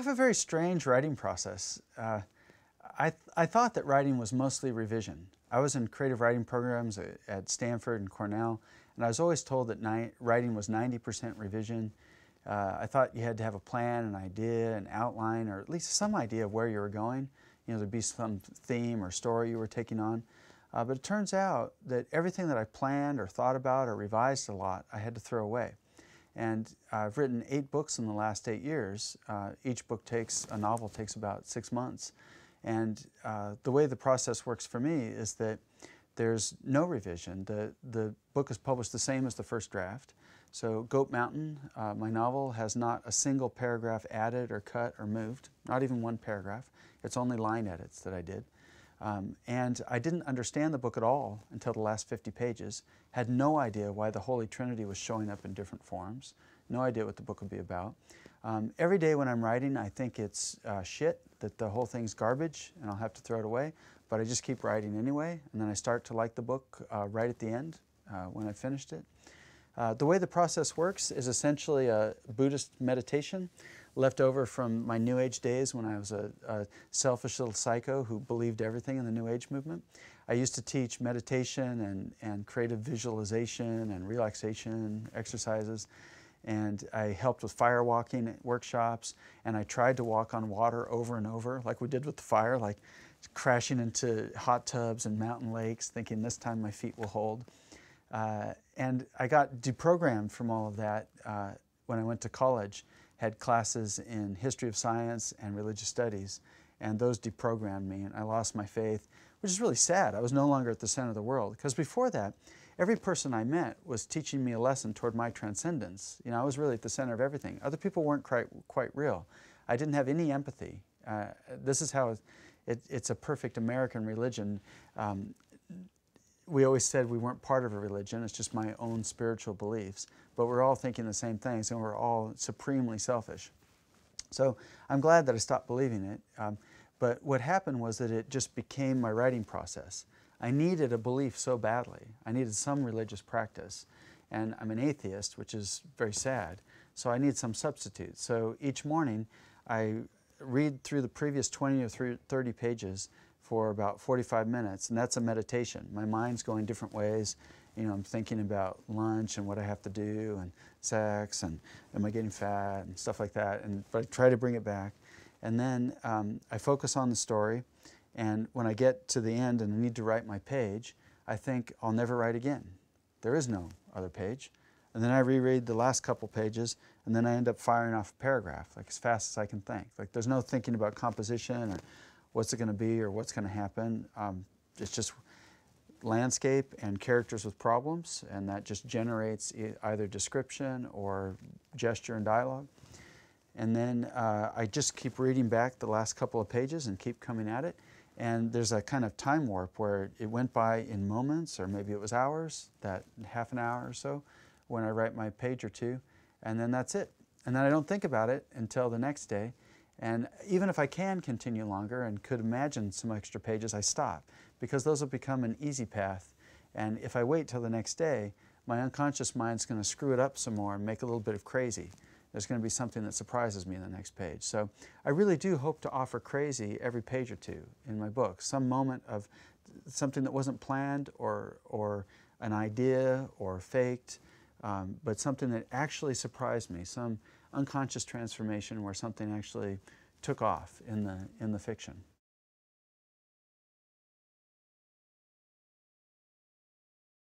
I have a very strange writing process. I thought that writing was mostly revision. I was in creative writing programs at Stanford and Cornell, and I was always told that writing was 90% revision. I thought you had to have a plan, an idea, an outline, or at least some idea of where you were going. You know, there'd be some theme or story you were taking on. But it turns out that everything that I planned or thought about or revised a lot, I had to throw away. And I've written 8 books in the last 8 years. Each book a novel takes about 6 months. And the way the process works for me is that there's no revision. The book is published the same as the first draft. So Goat Mountain, my novel, has not a single paragraph added or cut or moved, not even one paragraph. It's only line edits that I did. And I didn't understand the book at all until the last 50 pages, had no idea why the Holy Trinity was showing up in different forms, no idea what the book would be about. Every day when I'm writing, I think it's shit, that the whole thing's garbage and I'll have to throw it away, but I just keep writing anyway, and then I start to like the book right at the end when I've finished it. The way the process works is essentially a Buddhist meditation left over from my New Age days when I was a selfish little psycho who believed everything in the New Age movement. I used to teach meditation and creative visualization and relaxation exercises, and I helped with fire walking workshops, and I tried to walk on water over and over like we did with the fire, like crashing into hot tubs and mountain lakes thinking this time my feet will hold. And I got deprogrammed from all of that when I went to college, had classes in history of science and religious studies, and those deprogrammed me, and I lost my faith, which is really sad. I was no longer at the center of the world, because before that, every person I met was teaching me a lesson toward my transcendence. You know, I was really at the center of everything. Other people weren't quite real. I didn't have any empathy. This is how it's a perfect American religion. We always said we weren't part of a religion, it's just my own spiritual beliefs, but we're all thinking the same things and we're all supremely selfish. So I'm glad that I stopped believing it, but what happened was that it just became my writing process. I needed a belief so badly. I needed some religious practice, and I'm an atheist, which is very sad, so I need some substitute. So each morning I read through the previous 20 or 30 pages for about 45 minutes, and that's a meditation. My mind's going different ways. You know, I'm thinking about lunch and what I have to do, and sex, and am I getting fat, and stuff like that. But I try to bring it back. And then I focus on the story, and when I get to the end and I need to write my page, I think I'll never write again. There is no other page. And then I reread the last couple pages, and then I end up firing off a paragraph, like as fast as I can think. Like there's no thinking about composition or what's it going to be or what's going to happen. It's just landscape and characters with problems, and that just generates either description or gesture and dialogue. And then I just keep reading back the last couple of pages and keep coming at it. And there's a kind of time warp where it went by in moments, or maybe it was hours, that half an hour or so, when I write my page or two, and then that's it. And then I don't think about it until the next day. And even if I can continue longer and could imagine some extra pages, I stop, because those will become an easy path. And if I wait till the next day, my unconscious mind's going to screw it up some more and make a little bit of crazy. There's going to be something that surprises me in the next page. So I really do hope to offer crazy every page or two in my book, some moment of something that wasn't planned or an idea or faked, but something that actually surprised me, some unconscious transformation where something actually took off in the fiction.